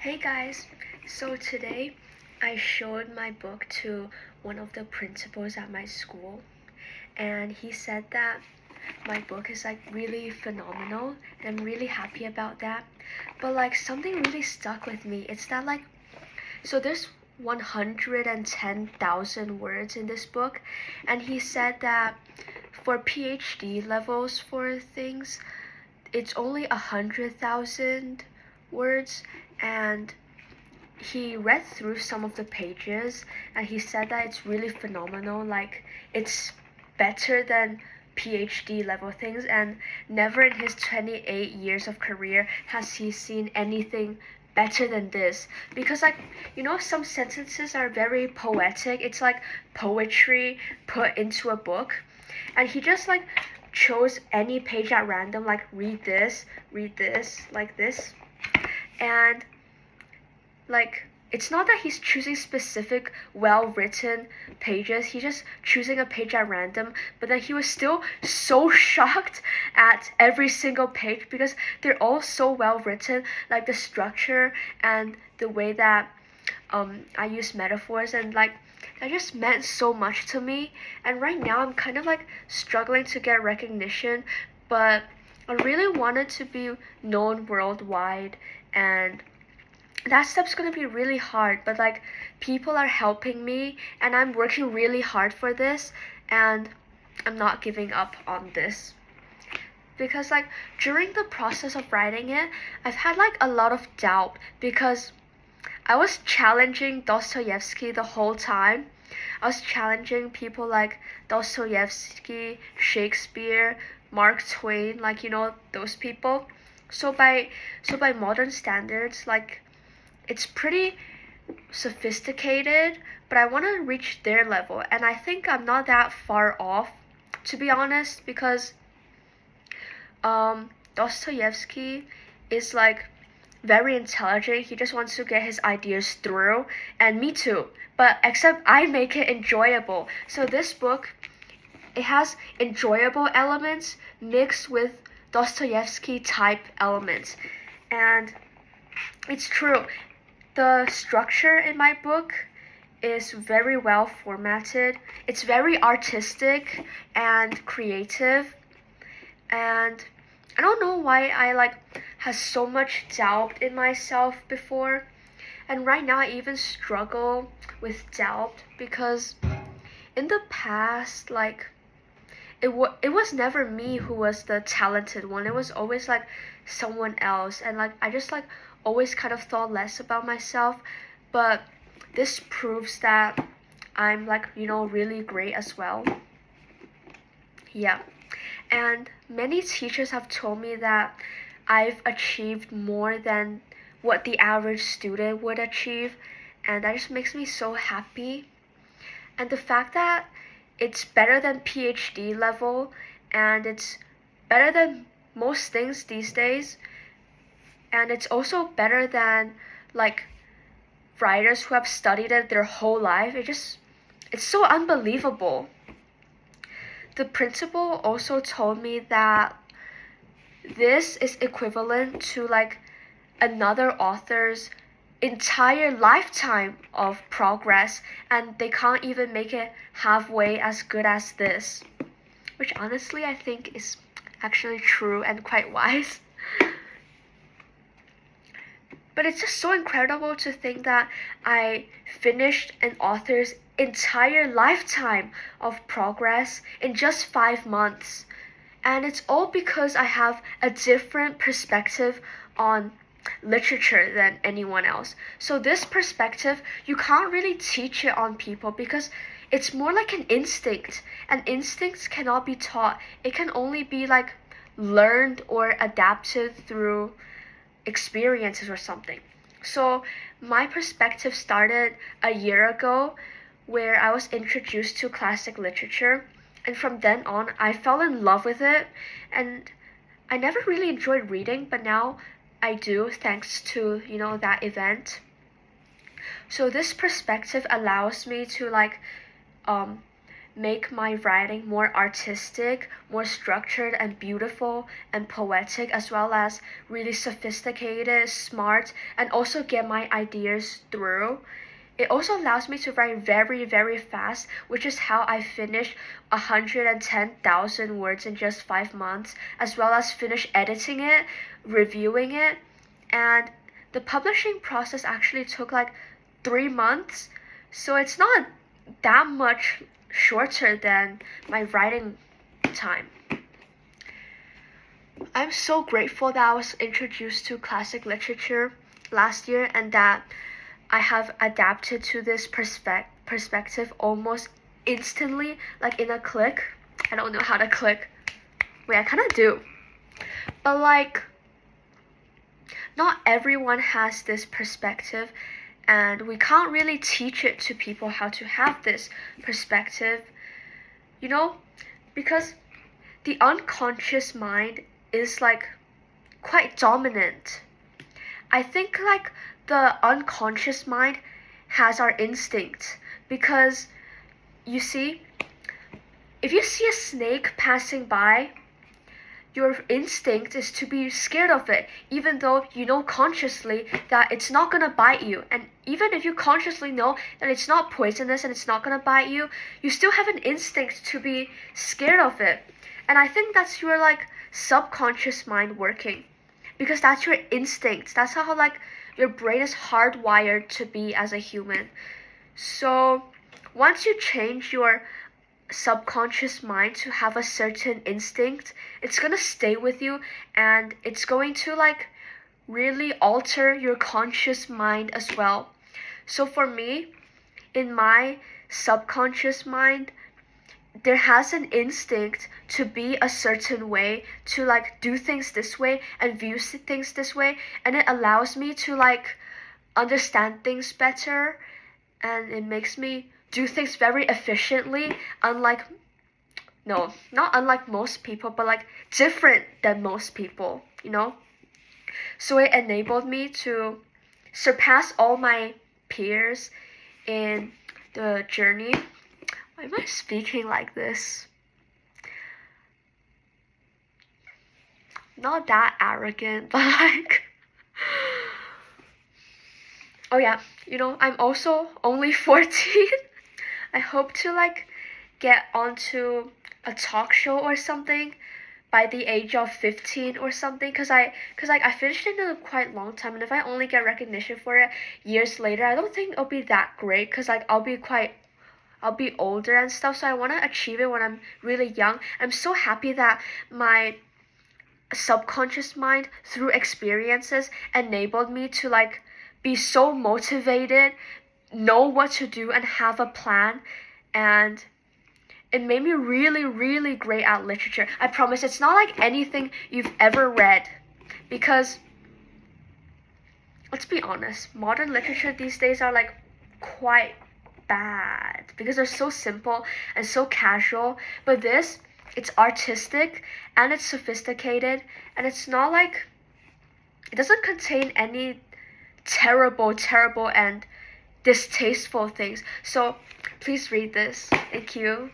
Hey guys, so today I showed my book to one of the principals at my school, and he said that my book is like really phenomenal, and I'm really happy about that. But like something really stuck with me. It's that so there's 110,000 words in this book, and he said that for PhD levels for things, it's only 100,000 words, and he read through some of the pages and he said that it's really phenomenal. Like, it's better than PhD level things, and never in his 28 years of career has he seen anything better than this. Because, like, some sentences are very poetic. It's like poetry put into a book. And he just like chose any page at random, like read this, like this. And like, it's not that he's choosing specific well-written pages, he's just choosing a page at random, but then he was still so shocked at every single page because they're all so well written, like the structure and the way that I use metaphors, and like that just meant so much to me. And right now I'm kind of like struggling to get recognition, but I really wanted to be known worldwide, and that step's gonna be really hard, but like people are helping me and I'm working really hard for this, and I'm not giving up on this. Because like during the process of writing it, I've had like a lot of doubt because I was challenging Dostoevsky the whole time. I was challenging people like Dostoevsky, Shakespeare, Mark Twain, like those people. So by modern standards, like it's pretty sophisticated, but I want to reach their level, and I think I'm not that far off, to be honest, because Dostoevsky is like very intelligent. He just wants to get his ideas through, and me too. But except I make it enjoyable. So this book, it has enjoyable elements mixed with Dostoevsky type elements, and it's true. The structure in my book is very well formatted. It's very artistic and creative. And I don't know why I like had so much doubt in myself before. And right now I even struggle with doubt because in the past, like it was never me who was the talented one. It was always like someone else, and like I just like always kind of thought less about myself. But this proves that I'm like really great as well. Yeah. And many teachers have told me that I've achieved more than what the average student would achieve, and that just makes me so happy. And the fact that it's better than PhD level, and it's better than most things these days, and it's also better than like writers who have studied it their whole life. It's so unbelievable. The principal also told me that this is equivalent to like another author's entire lifetime of progress, and they can't even make it halfway as good as this, which honestly I think is actually true and quite wise. But it's just so incredible to think that I finished an author's entire lifetime of progress in just 5 months. And it's all because I have a different perspective on literature than anyone else. So this perspective, you can't really teach it on people because it's more like an instinct. And instincts cannot be taught. It can only be like learned or adapted through experiences or something. So my perspective started a year ago where I was introduced to classic literature, and from then on I fell in love with it, and I never really enjoyed reading, but now I do thanks to, that event. So this perspective allows me to like make my writing more artistic, more structured and beautiful and poetic, as well as really sophisticated, smart, and also get my ideas through. It also allows me to write very, very fast, which is how I finished 110,000 words in just 5 months, as well as finish editing it, reviewing it, and the publishing process actually took like 3 months, so it's not that much shorter than my writing time. I'm so grateful that I was introduced to classic literature last year and that I have adapted to this perspective almost instantly, like in a click. I don't know how to click. Wait, I kind of do. But like, not everyone has this perspective, and we can't really teach it to people how to have this perspective, because the unconscious mind is like quite dominant. I think like the unconscious mind has our instinct, because you see, if you see a snake passing by, your instinct is to be scared of it, even though you know consciously that it's not gonna bite you. And even if you consciously know that it's not poisonous and it's not gonna bite you, you still have an instinct to be scared of it. And I think that's your like subconscious mind working, because that's your instinct. That's how like your brain is hardwired to be as a human. So once you change your subconscious mind to have a certain instinct, it's gonna stay with you, and it's going to like really alter your conscious mind as well. So for me, in my subconscious mind, there has an instinct to be a certain way, to like do things this way and view things this way, and it allows me to like understand things better, and it makes me do things very efficiently, unlike, no, not unlike most people, but like different than most people, So it enabled me to surpass all my peers in the journey. Why am I speaking like this? Not that arrogant, but like, oh yeah, I'm also only 14. I hope to like get onto a talk show or something by the age of 15 or something, cause I finished it in a quite long time, and if I only get recognition for it years later, I don't think it'll be that great, cause like I'll be older and stuff, so I want to achieve it when I'm really young. I'm so happy that my subconscious mind through experiences enabled me to like be so motivated, know what to do, and have a plan, and it made me really, really great at literature. I promise it's not like anything you've ever read, because let's be honest, modern literature these days are like quite bad because they're so simple and so casual. But this, it's artistic and it's sophisticated, and it's not like, it doesn't contain any terrible and distasteful things. So please read this. Thank you.